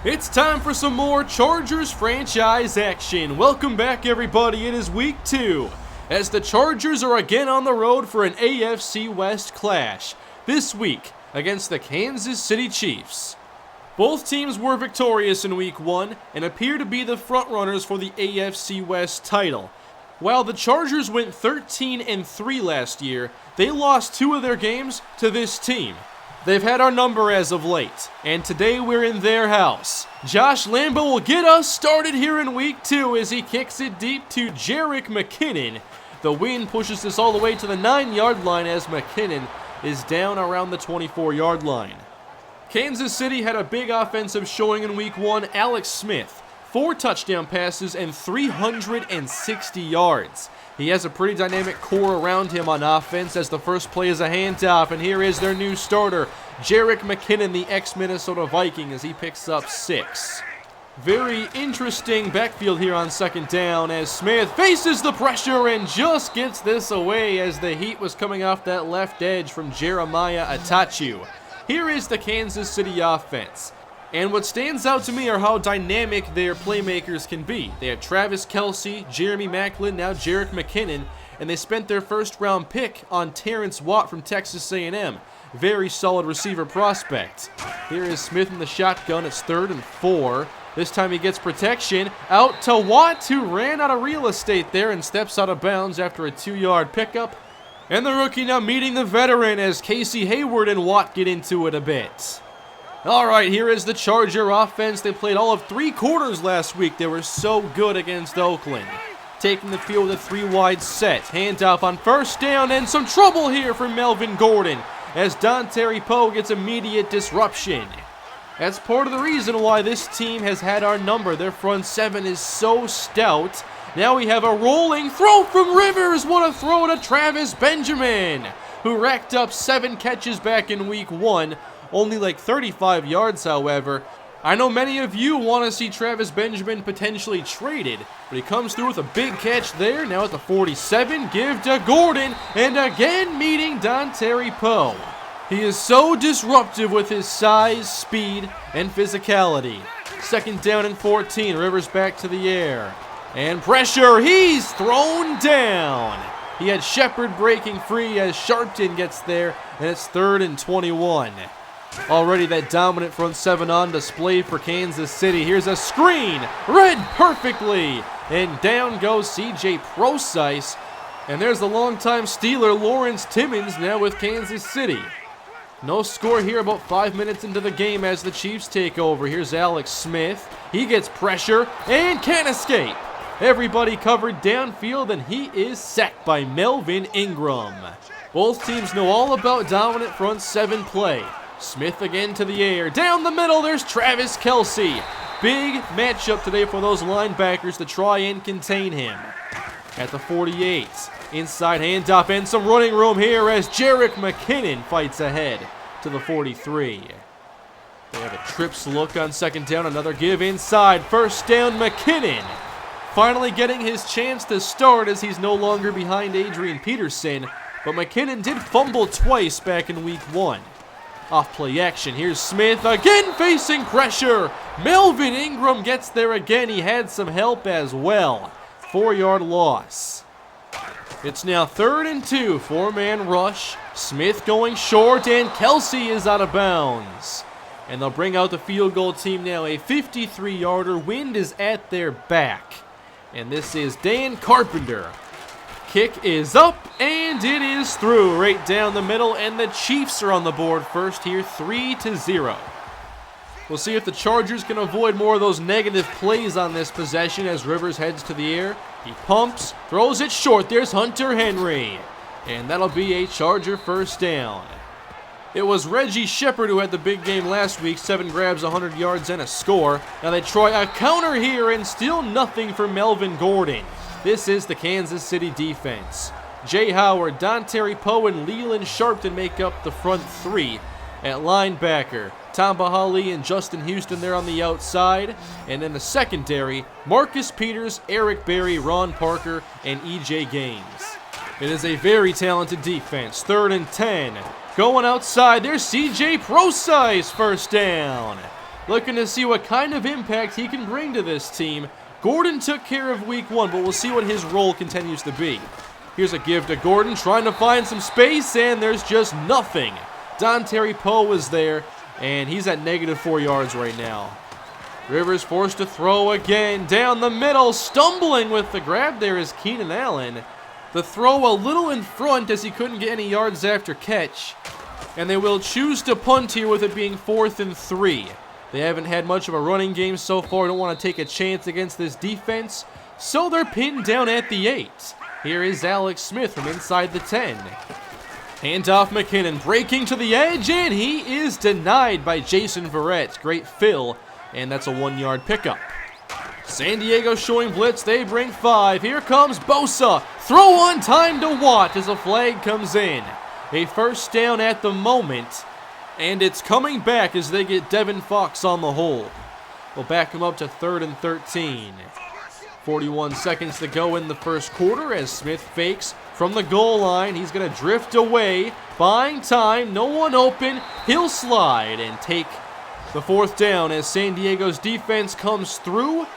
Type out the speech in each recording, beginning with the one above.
It's time for some more Chargers franchise action. Welcome back, everybody. It is week 2, as the Chargers are again on the road for an AFC West clash, this week against the Kansas City Chiefs. Both teams were victorious in week 1 and appear to be the frontrunners for the AFC West title. While the Chargers went 13-3 last year, they lost 2 of their games to this team. They've had our number as of late, and today we're in their house. Josh Lambo will get us started here in week 2 as he kicks it deep to Jerick McKinnon. The wind pushes us all the way to the 9-yard line as McKinnon is down around the 24-yard line. Kansas City had a big offensive showing in week 1. Alex Smith, 4 touchdown passes and 360 yards. He has a pretty dynamic core around him on offense, as the first play is a handoff, and here is their new starter, Jerick McKinnon, the ex-Minnesota Viking, as he picks up 6. Very interesting backfield here on second down as Smith faces the pressure and just gets this away as the heat was coming off that left edge from Jeremiah Atachu. Here is the Kansas City offense. And what stands out to me are how dynamic their playmakers can be. They have Travis Kelce, Jeremy Maclin, now Jerick McKinnon, and they spent their first-round pick on Terrence Watt from Texas A&M. Very solid receiver prospect. Here is Smith in the shotgun. It's 3rd and 4. This time he gets protection. Out to Watt, who ran out of real estate there and steps out of bounds after a 2-yard pickup. And the rookie now meeting the veteran as Casey Hayward and Watt get into it a bit. Alright, here is the Charger offense. They played all of 3 quarters last week. They were so good against Oakland. Taking the field with a 3-wide set. Handoff on first down, and some trouble here for Melvin Gordon as Dontari Poe gets immediate disruption. That's part of the reason why this team has had our number. Their front 7 is so stout. Now we have a rolling throw from Rivers. What a throw to Travis Benjamin, who racked up 7 catches back in week 1. Only like 35 yards, however. I know many of you want to see Travis Benjamin potentially traded, but he comes through with a big catch there. Now at the 47, give to Gordon, and again meeting Dontari Poe. He is so disruptive with his size, speed, and physicality. 2nd down and 14, Rivers back to the air. And pressure, he's thrown down. He had Shepard breaking free as Sharpton gets there, and it's 3rd and 21. Already that dominant front 7 on display for Kansas City. Here's a screen, read perfectly, and down goes C.J. Prosise. And there's the longtime Steeler Lawrence Timmons now with Kansas City. No score here about 5 minutes into the game as the Chiefs take over. Here's Alex Smith. He gets pressure and can't escape. Everybody covered downfield, and he is sacked by Melvin Ingram. Both teams know all about dominant front 7 play. Smith again to the air. Down the middle, there's Travis Kelce. Big matchup today for those linebackers to try and contain him. At the 48, inside handoff and some running room here as Jerick McKinnon fights ahead to the 43. They have a trips look on 2nd down. Another give inside. 1st down, McKinnon. Finally getting his chance to start as he's no longer behind Adrian Peterson. But McKinnon did fumble twice back in week 1. Off play action, here's Smith again facing pressure. Melvin Ingram gets there again. He had some help as well. 4-yard loss. It's now 3rd and 2, 4-man rush. Smith going short, and Kelce is out of bounds. And they'll bring out the field goal team now. A 53-yarder. Wind is at their back. And this is Dan Carpenter. Kick is up, and it is through right down the middle, and the Chiefs are on the board first here, 3-0. We'll see if the Chargers can avoid more of those negative plays on this possession as Rivers heads to the air. He pumps, throws it short. There's Hunter Henry, and that'll be a Charger 1st down. It was Reggie Shepard who had the big game last week, 7 grabs, 100 yards, and a score. Now they try a counter here, and still nothing for Melvin Gordon. This is the Kansas City defense. Jay Howard, Dontari Poe, and Leland Sharpton make up the front 3. At linebacker, Tamba Hali and Justin Houston there on the outside. And in the secondary, Marcus Peters, Eric Berry, Ron Parker, and E.J. Gaines. It is a very talented defense. 3rd and 10. Going outside, there's C.J. Prosise, 1st down. looking to see what kind of impact he can bring to this team. Gordon took care of week 1, but we'll see what his role continues to be. Here's a give to Gordon, trying to find some space, and there's just nothing. Dontari Poe was there, and he's at -4 yards right now. Rivers forced to throw again, down the middle, stumbling with the grab there is Keenan Allen. The throw a little in front as he couldn't get any yards after catch, and they will choose to punt here with it being 4th and 3. They haven't had much of a running game so far, don't want to take a chance against this defense, so they're pinned down at the 8. Here is Alex Smith from inside the 10. Handoff McKinnon, breaking to the edge, and he is denied by Jason Verrett. Great fill, and that's a 1-yard pickup. San Diego showing blitz, they bring 5. Here comes Bosa. Throw on time to Watt as a flag comes in. A first down at the moment, and it's coming back as they get Devin Fox on the hold. We'll back him up to 3rd and 13. 41 seconds to go in the first quarter as Smith fakes from the goal line. He's going to drift away, buying time, no one open. He'll slide and take the 4th down as San Diego's defense comes through.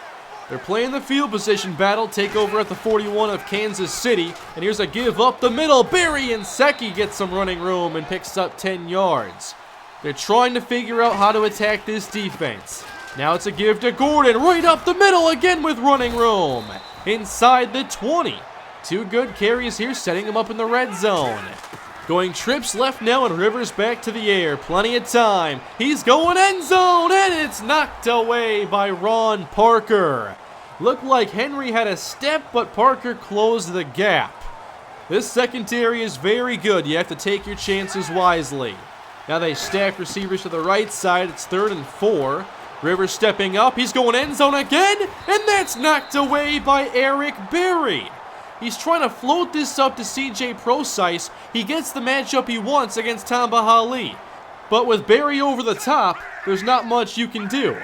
They're playing the field position battle, take over at the 41 of Kansas City. And here's a give up the middle. Barry Nsekhe gets some running room and picks up 10 yards. They're trying to figure out how to attack this defense. Now it's a give to Gordon, right up the middle again with running room. Inside the 20. 2 good carries here, setting him up in the red zone. Going trips left now, and Rivers back to the air. Plenty of time. He's going end zone, and it's knocked away by Ron Parker. Looked like Henry had a step, but Parker closed the gap. This secondary is very good. You have to take your chances wisely. Now they stack receivers to the right side. It's 3rd and 4. Rivers stepping up. He's going end zone again, and that's knocked away by Eric Berry. He's trying to float this up to C.J. Prosise. He gets the matchup he wants against Tamba Hali. But with Berry over the top, there's not much you can do.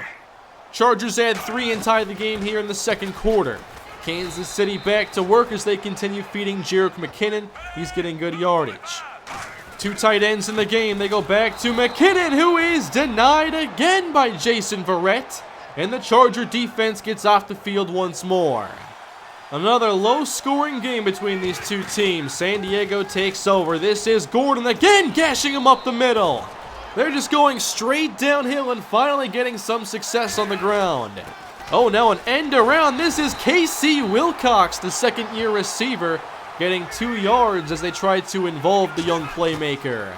Chargers add 3 and tie the game here in the second quarter. Kansas City back to work as they continue feeding Jerick McKinnon. He's getting good yardage. 2 tight ends in the game. They go back to McKinnon, who is denied again by Jason Verrett. And the Charger defense gets off the field once more. Another low-scoring game between these two teams. San Diego takes over. This is Gordon again, gashing him up the middle. They're just going straight downhill and finally getting some success on the ground. Oh, now an end around. This is Casey Wilcox, the second-year receiver, getting 2 yards as they try to involve the young playmaker.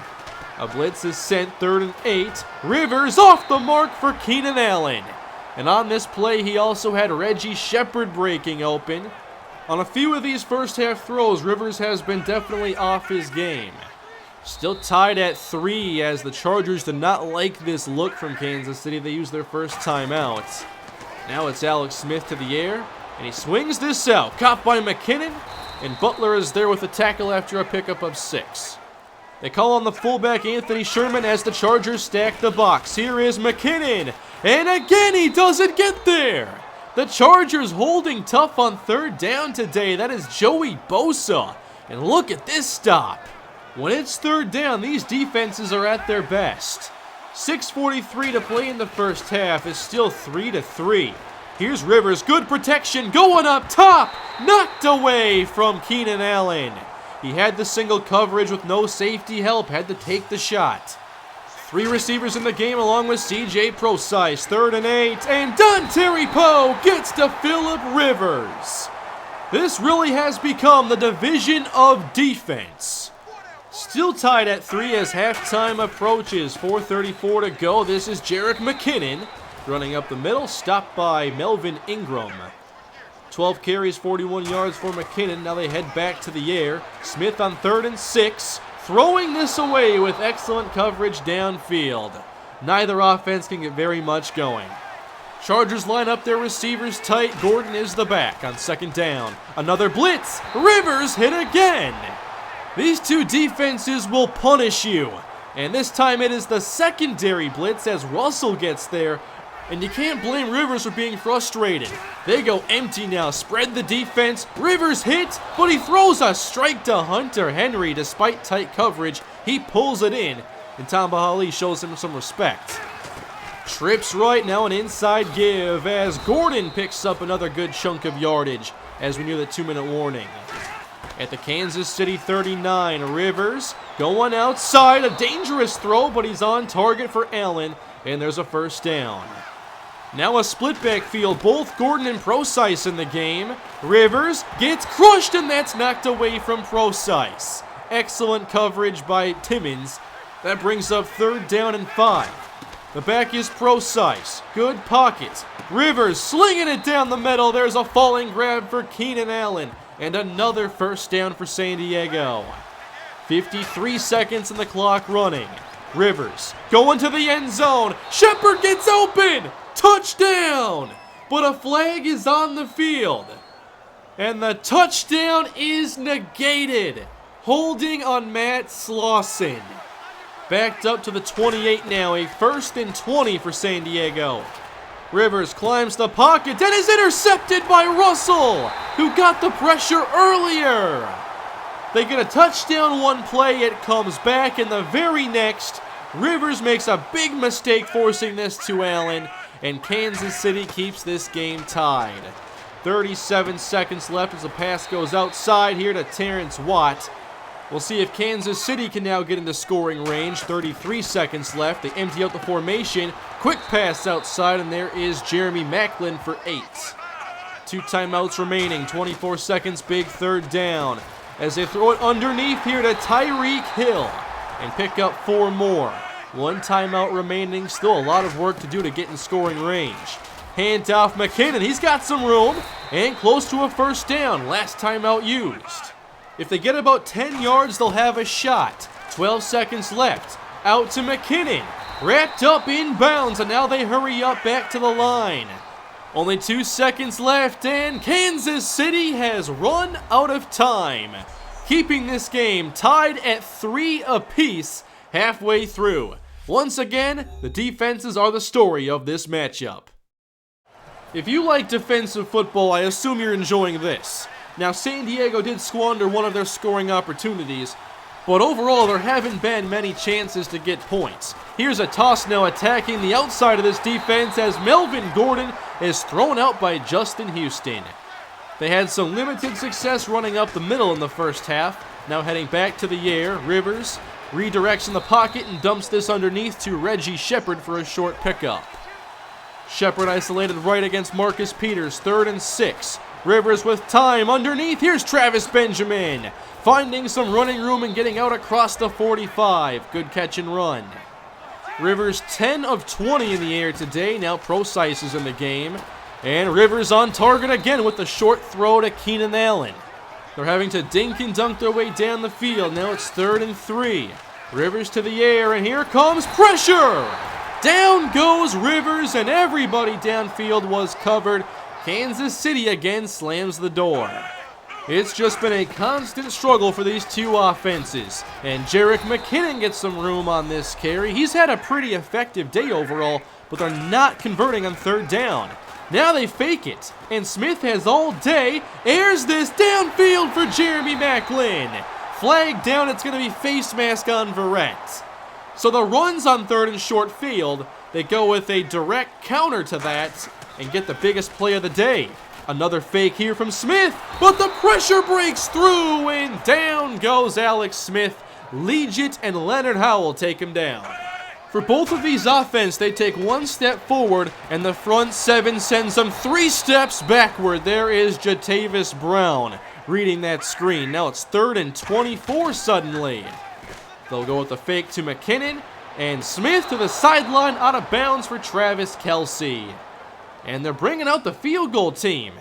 A blitz is sent, 3rd and 8. Rivers off the mark for Keenan Allen. And on this play, he also had Reggie Shepard breaking open. On a few of these first half throws, Rivers has been definitely off his game. Still tied at 3 as the Chargers did not like this look from Kansas City. They used their first timeout. Now it's Alex Smith to the air, and he swings this out. Caught by McKinnon, and Butler is there with a tackle after a pickup of 6. They call on the fullback Anthony Sherman as the Chargers stack the box. Here is McKinnon, and again he doesn't get there. The Chargers holding tough on 3rd down today. That is Joey Bosa, and look at this stop. When it's 3rd down, these defenses are at their best. 6:43 to play in the first half. It's still 3-3. Here's Rivers, good protection, going up top, knocked away from Keenan Allen. He had the single coverage with no safety help, had to take the shot. 3 receivers in the game along with C.J. Prosise, 3rd and 8, and Dontari Poe gets to Phillip Rivers. This really has become the division of defense. Still tied at 3 as halftime approaches, 4:34 to go. This is Jerick McKinnon running up the middle, stopped by Melvin Ingram. 12 carries, 41 yards for McKinnon. Now they head back to the air. Smith on 3rd and 6, throwing this away with excellent coverage downfield. Neither offense can get very much going. Chargers line up their receivers tight. Gordon is the back on 2nd down. Another blitz. Rivers hit again. These two defenses will punish you. And this time it is the secondary blitz as Russell gets there. And you can't blame Rivers for being frustrated. They go empty now, spread the defense. Rivers hits, but he throws a strike to Hunter Henry despite tight coverage. He pulls it in, and Tamba Hali shows him some respect. Trips right, now an inside give as Gordon picks up another good chunk of yardage as we near the 2-minute warning. At the Kansas City 39, Rivers going outside, a dangerous throw, but he's on target for Allen, and there's a first down. Now a split backfield, both Gordon and Procise in the game. Rivers gets crushed, and that's knocked away from Procise. Excellent coverage by Timmons. That brings up 3rd down and 5. The back is Procise. Good pocket. Rivers slinging it down the middle. There's a falling grab for Keenan Allen. And another first down for San Diego. 53 seconds and the clock running. Rivers going to the end zone. Shepard gets open. Touchdown! But a flag is on the field. And the touchdown is negated. Holding on Matt Slauson. Backed up to the 28 now. A 1st and 20 for San Diego. Rivers climbs the pocket and is intercepted by Russell, who got the pressure earlier. They get a touchdown one play, it comes back, and the very next, Rivers makes a big mistake forcing this to Allen, and Kansas City keeps this game tied. 37 seconds left as the pass goes outside here to Terrence Watt. We'll see if Kansas City can now get into scoring range. 33 seconds left. They empty out the formation. Quick pass outside, and there is Jeremy Macklin for 8. 2 timeouts remaining. 24 seconds, big 3rd down. As they throw it underneath here to Tyreek Hill and pick up 4 more. 1 timeout remaining. Still a lot of work to do to get in scoring range. Hand off McKinnon. He's got some room and close to a first down. Last timeout used. If they get about 10 yards, they'll have a shot. 12 seconds left. Out to McKinnon. Wrapped up in bounds, and now they hurry up back to the line. Only 2 seconds left, and Kansas City has run out of time, keeping this game tied at 3 apiece halfway through. Once again, the defenses are the story of this matchup. If you like defensive football, I assume you're enjoying this. Now, San Diego did squander one of their scoring opportunities, but overall there haven't been many chances to get points. Here's a toss now attacking the outside of this defense as Melvin Gordon is thrown out by Justin Houston. They had some limited success running up the middle in the first half. Now heading back to the air, Rivers redirects in the pocket and dumps this underneath to Reggie Shepard for a short pickup. Shepard isolated right against Marcus Peters, 3rd and 6. Rivers with time underneath. Here's Travis Benjamin finding some running room and getting out across the 45. Good catch and run. Rivers 10 of 20 in the air today. Now Procise is in the game. And Rivers on target again with the short throw to Keenan Allen. They're having to dink and dunk their way down the field. Now it's 3rd and 3. Rivers to the air, and here comes pressure. Down goes Rivers, and everybody downfield was covered. Kansas City again slams the door. It's just been a constant struggle for these two offenses. And Jerick McKinnon gets some room on this carry. He's had a pretty effective day overall, but they're not converting on 3rd down. Now they fake it, and Smith has all day, airs this downfield for Jeremy Macklin. Flag down, it's going to be face mask on Verrett. So the runs on 3rd and short field, they go with a direct counter to that and get the biggest play of the day. Another fake here from Smith, but the pressure breaks through, and down goes Alex Smith. Legit and Leonard Howell take him down. For both of these offense, they take 1 step forward, and the front 7 sends them 3 steps backward. There is Jatavis Brown reading that screen. Now it's 3rd and 24 suddenly. They'll go with the fake to McKinnon, and Smith to the sideline out of bounds for Travis Kelce. And they're bringing out the field goal team.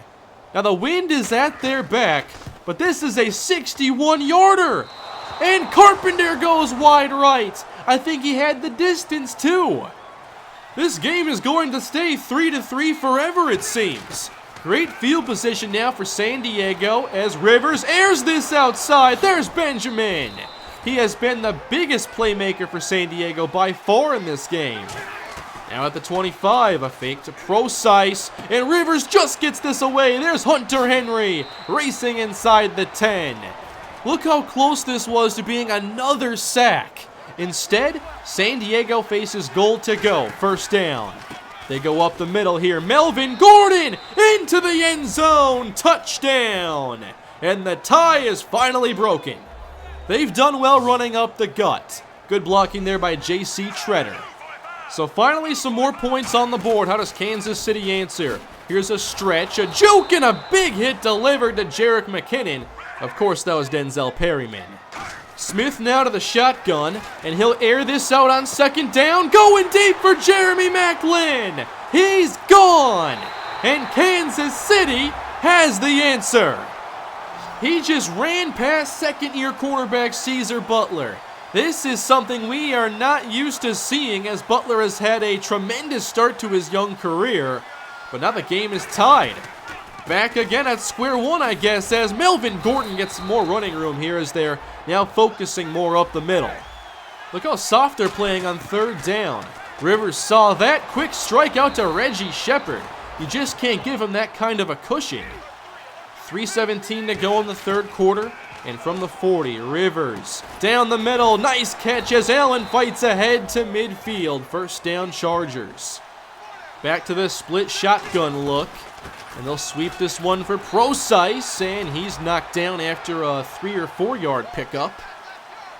Now the wind is at their back, but this is a 61-yarder. And Carpenter goes wide right. I think he had the distance too. This game is going to stay 3-3 forever, it seems. Great field position now for San Diego as Rivers airs this outside. There's Benjamin. He has been the biggest playmaker for San Diego by far in this game. Now at the 25, a fake to Procise, and Rivers just gets this away. There's Hunter Henry racing inside the 10. Look how close this was to being another sack. Instead, San Diego faces goal to go, first down. They go up the middle here. Melvin Gordon into the end zone. Touchdown. And the tie is finally broken. They've done well running up the gut. Good blocking there by J.C. Treader. So finally some more points on the board. How does Kansas City answer? Here's a stretch, a juke, and a big hit delivered to Jerick McKinnon. Of course, that was Denzel Perryman. Smith now to the shotgun, and he'll air this out on second down. Going deep for Jeremy Maclin. He's gone. And Kansas City has the answer. He just ran past second-year quarterback Caesar Butler. This is something we are not used to seeing, as Butler has had a tremendous start to his young career. But now the game is tied. Back again at square one, I guess, as Melvin Gordon gets some more running room here as they're now focusing more up the middle. Look how soft they're playing on third down. Rivers saw that. Quick strike out to Reggie Shepard. You just can't give him that kind of a cushion. 3:17 to go in the third quarter. And from the 40, Rivers down the middle. Nice catch as Allen fights ahead to midfield. First down, Chargers. Back to the split shotgun look. And they'll sweep this one for Procise, and he's knocked down after a 3 or 4 yard pickup.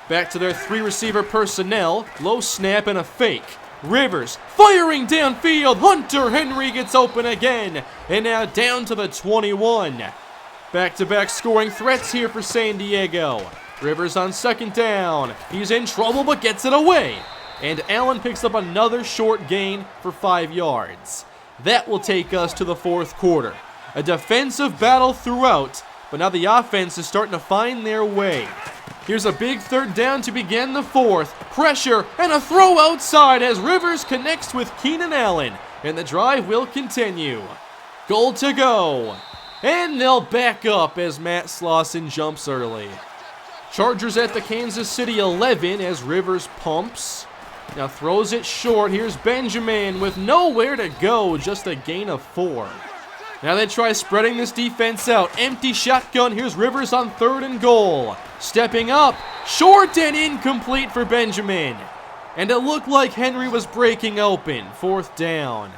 Back to their 3 receiver personnel. Low snap and a fake. Rivers firing downfield. Hunter Henry gets open again. And now down to the 21. Back-to-back scoring threats here for San Diego. Rivers on second down. He's in trouble but gets it away. And Allen picks up another short gain for 5 yards. That will take us to the fourth quarter. A defensive battle throughout, but now the offense is starting to find their way. Here's a big third down to begin the fourth. Pressure and a throw outside as Rivers connects with Keenan Allen. And the drive will continue. Goal to go. And they'll back up as Matt Slauson jumps early. Chargers at the Kansas City 11 as Rivers pumps. Now throws it short. Here's Benjamin with nowhere to go, just a gain of 4. Now they try spreading this defense out. Empty shotgun. Here's Rivers on third and goal. Stepping up. Short and incomplete for Benjamin. And it looked like Henry was breaking open. Fourth down.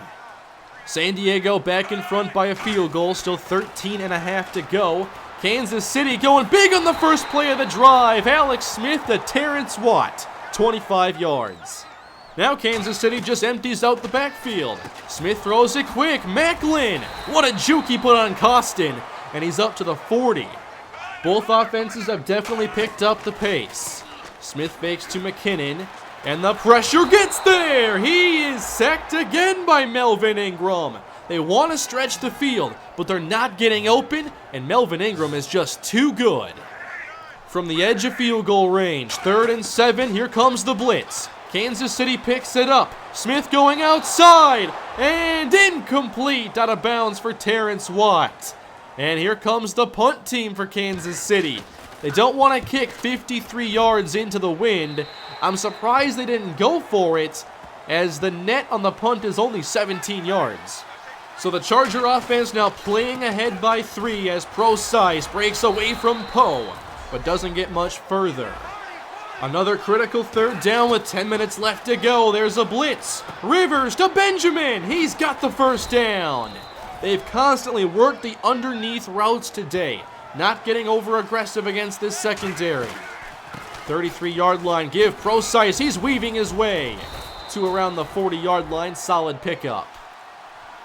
San Diego back in front by a field goal. Still 13.5 to go. Kansas City going big on the first play of the drive. Alex Smith to Terrence Watt. 25 yards. Now Kansas City just empties out the backfield. Smith throws it quick. Maclin. What a juke he put on Costin. And he's up to the 40. Both offenses have definitely picked up the pace. Smith fakes to McKinnon. And the pressure gets there. He is sacked again by Melvin Ingram. They want to stretch the field, but they're not getting open, and Melvin Ingram is just too good. From the edge of field goal range, 3rd and 7, here comes the blitz. Kansas City picks it up. Smith going outside, and incomplete, out of bounds for Terrence Watt. And here comes the punt team for Kansas City. They don't want to kick 53 yards into the wind. I'm surprised they didn't go for it, as the net on the punt is only 17 yards. So the Charger offense now playing ahead by 3 as Procise breaks away from Poe, but doesn't get much further. Another critical third down with 10 minutes left to go. There's a blitz. Rivers to Benjamin. He's got the first down. They've constantly worked the underneath routes today, not getting over aggressive against this secondary. 33-yard line, give Procise. He's weaving his way to around the 40-yard line. Solid pickup.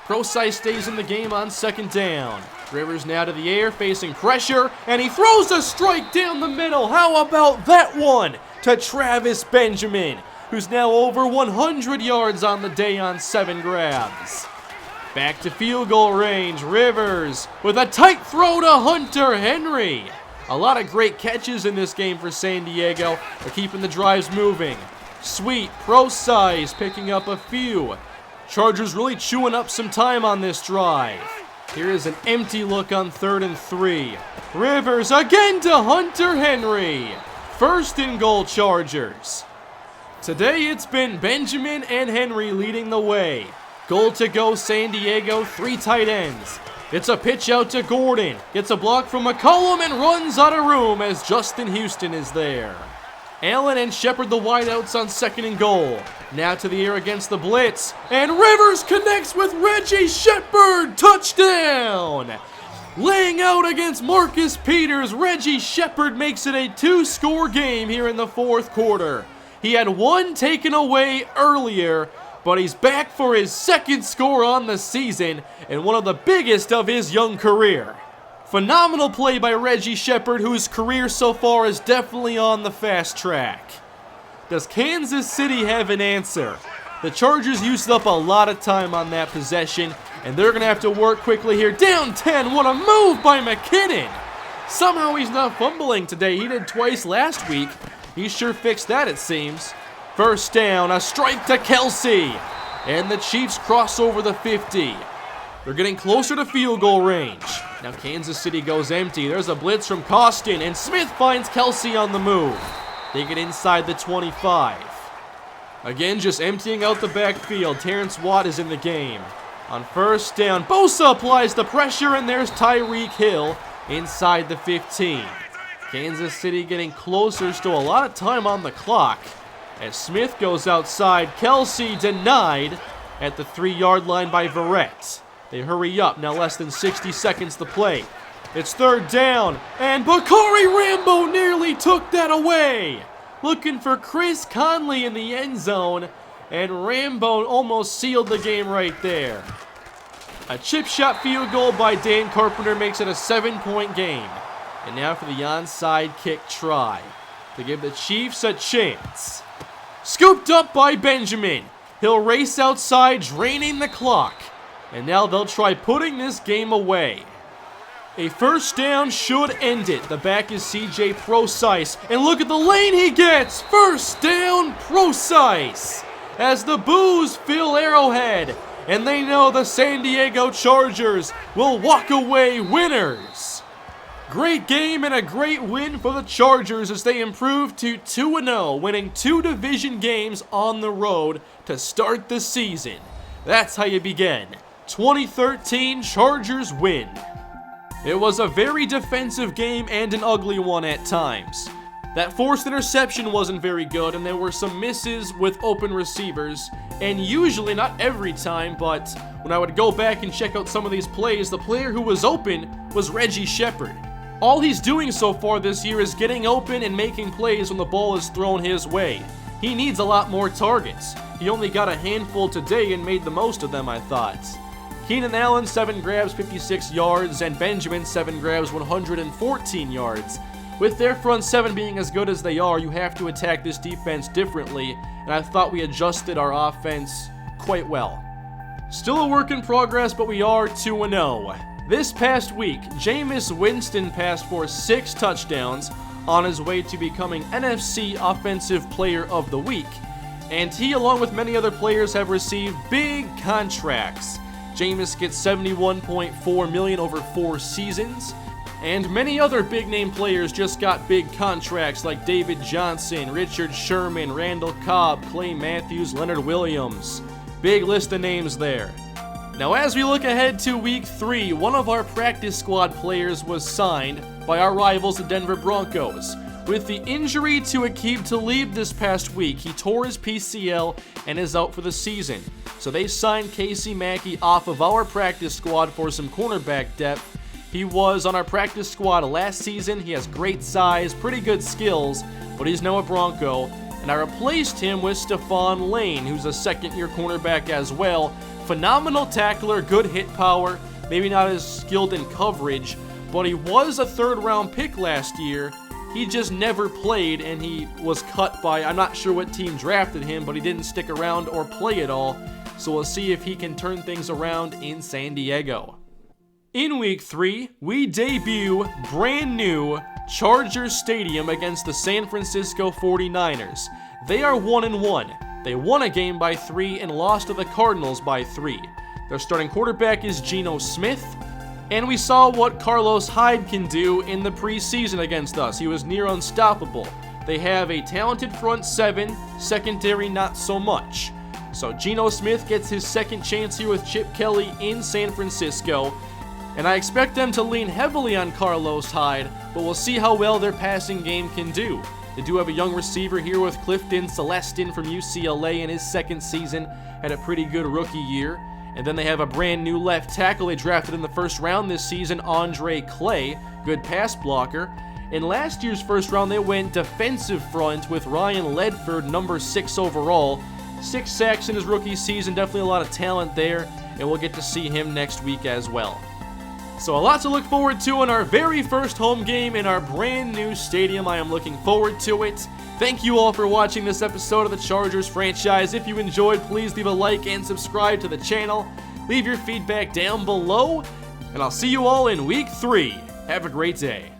Procise stays in the game on second down. Rivers now to the air, facing pressure, and he throws a strike down the middle. How about that one to Travis Benjamin, who's now over 100 yards on the day on 7 grabs. Back to field goal range. Rivers with a tight throw to Hunter Henry. A lot of great catches in this game for San Diego. They're keeping the drives moving. Sweet Procise picking up a few. Chargers really chewing up some time on this drive. Here is an empty look on 3rd and 3. Rivers again to Hunter Henry. 1st and goal, Chargers. Today it's been Benjamin and Henry leading the way. Goal to go, San Diego, 3 tight ends. It's a pitch out to Gordon. Gets a block from McCollum and runs out of room as Justin Houston is there. Allen and Shepard the wideouts on 2nd and goal. Now to the air against the blitz, and Rivers connects with Reggie Shepard. Touchdown! Laying out against Marcus Peters, Reggie Shepard makes it a 2-score game here in the 4th quarter. He had one taken away earlier, but he's back for his 2nd score on the season and one of the biggest of his young career. Phenomenal play by Reggie Shepard, whose career so far is definitely on the fast track. Does Kansas City have an answer? The Chargers used up a lot of time on that possession, and they're going to have to work quickly here. Down 10, what a move by McKinnon! Somehow he's not fumbling today. He did twice last week. He sure fixed that, it seems. First down, a strike to Kelsey, and the Chiefs cross over the 50. They're getting closer to field goal range. Now Kansas City goes empty. There's a blitz from Costin, and Smith finds Kelsey on the move. They get inside the 25. Again, just emptying out the backfield. Terrence Watt is in the game. On first down, Bosa applies the pressure, and there's Tyreek Hill inside the 15. Kansas City getting closer, still a lot of time on the clock. As Smith goes outside, Kelsey denied at the 3-yard line by Verrett. They hurry up, now less than 60 seconds to play. It's 3rd down, and Bakari Rambo nearly took that away. Looking for Chris Conley in the end zone, and Rambo almost sealed the game right there. A chip shot field goal by Dan Carpenter makes it a 7-point game. And now for the onside kick try to give the Chiefs a chance. Scooped up by Benjamin. He'll race outside, draining the clock. And now they'll try putting this game away. A first down should end it. The back is CJ Prosise. And look at the lane he gets. First down, Prosise. As the boos fill Arrowhead. And they know the San Diego Chargers will walk away winners. Great game and a great win for the Chargers as they improve to 2-0, winning 2 division games on the road to start the season. That's how you begin. 2013 Chargers win. It was a very defensive game and an ugly one at times. That forced interception wasn't very good, and there were some misses with open receivers, and usually, not every time, but when I would go back and check out some of these plays, the player who was open was Reggie Shepard. All he's doing so far this year is getting open and making plays when the ball is thrown his way. He needs a lot more targets. He only got a handful today and made the most of them, I thought. Keenan Allen, 7 grabs, 56 yards, and Benjamin, 7 grabs, 114 yards. With their front 7 being as good as they are, you have to attack this defense differently, and I thought we adjusted our offense quite well. Still a work in progress, but we are 2-0. This past week, Jameis Winston passed for 6 touchdowns on his way to becoming NFC Offensive Player of the Week, and he, along with many other players, have received big contracts. Jameis gets $71.4 million over 4 seasons, and many other big-name players just got big contracts like David Johnson, Richard Sherman, Randall Cobb, Clay Matthews, Leonard Williams. Big list of names there. Now, as we look ahead to Week 3, one of our practice squad players was signed by our rivals, the Denver Broncos. With the injury to Aqib Talib this past week, he tore his PCL and is out for the season. So they signed Casey Mackey off of our practice squad for some cornerback depth. He was on our practice squad last season. He has great size, pretty good skills, but he's now a Bronco. And I replaced him with Stephon Lane, who's a second-year cornerback as well. Phenomenal tackler, good hit power, maybe not as skilled in coverage, but he was a third-round pick last year. He just never played, and he was cut by, I'm not sure what team drafted him, but he didn't stick around or play at all. So we'll see if he can turn things around in San Diego. In Week 3, we debut brand new Chargers Stadium against the San Francisco 49ers. They are 1-1. They won a game by 3 and lost to the Cardinals by 3. Their starting quarterback is Geno Smith. And we saw what Carlos Hyde can do in the preseason against us. He was near unstoppable. They have a talented front 7, secondary not so much. So Geno Smith gets his second chance here with Chip Kelly in San Francisco. And I expect them to lean heavily on Carlos Hyde, but we'll see how well their passing game can do. They do have a young receiver here with Clifton Celestin from UCLA in his second season, had a pretty good rookie year. And then they have a brand new left tackle they drafted in the first round this season, Andre Clay, good pass blocker. In last year's first round, they went defensive front with Ryan Ledford, number 6 overall. 6 sacks in his rookie season, definitely a lot of talent there, and we'll get to see him next week as well. So a lot to look forward to in our very first home game in our brand new stadium. I am looking forward to it. Thank you all for watching this episode of the Chargers franchise. If you enjoyed, please leave a like and subscribe to the channel. Leave your feedback down below, and I'll see you all in week 3. Have a great day.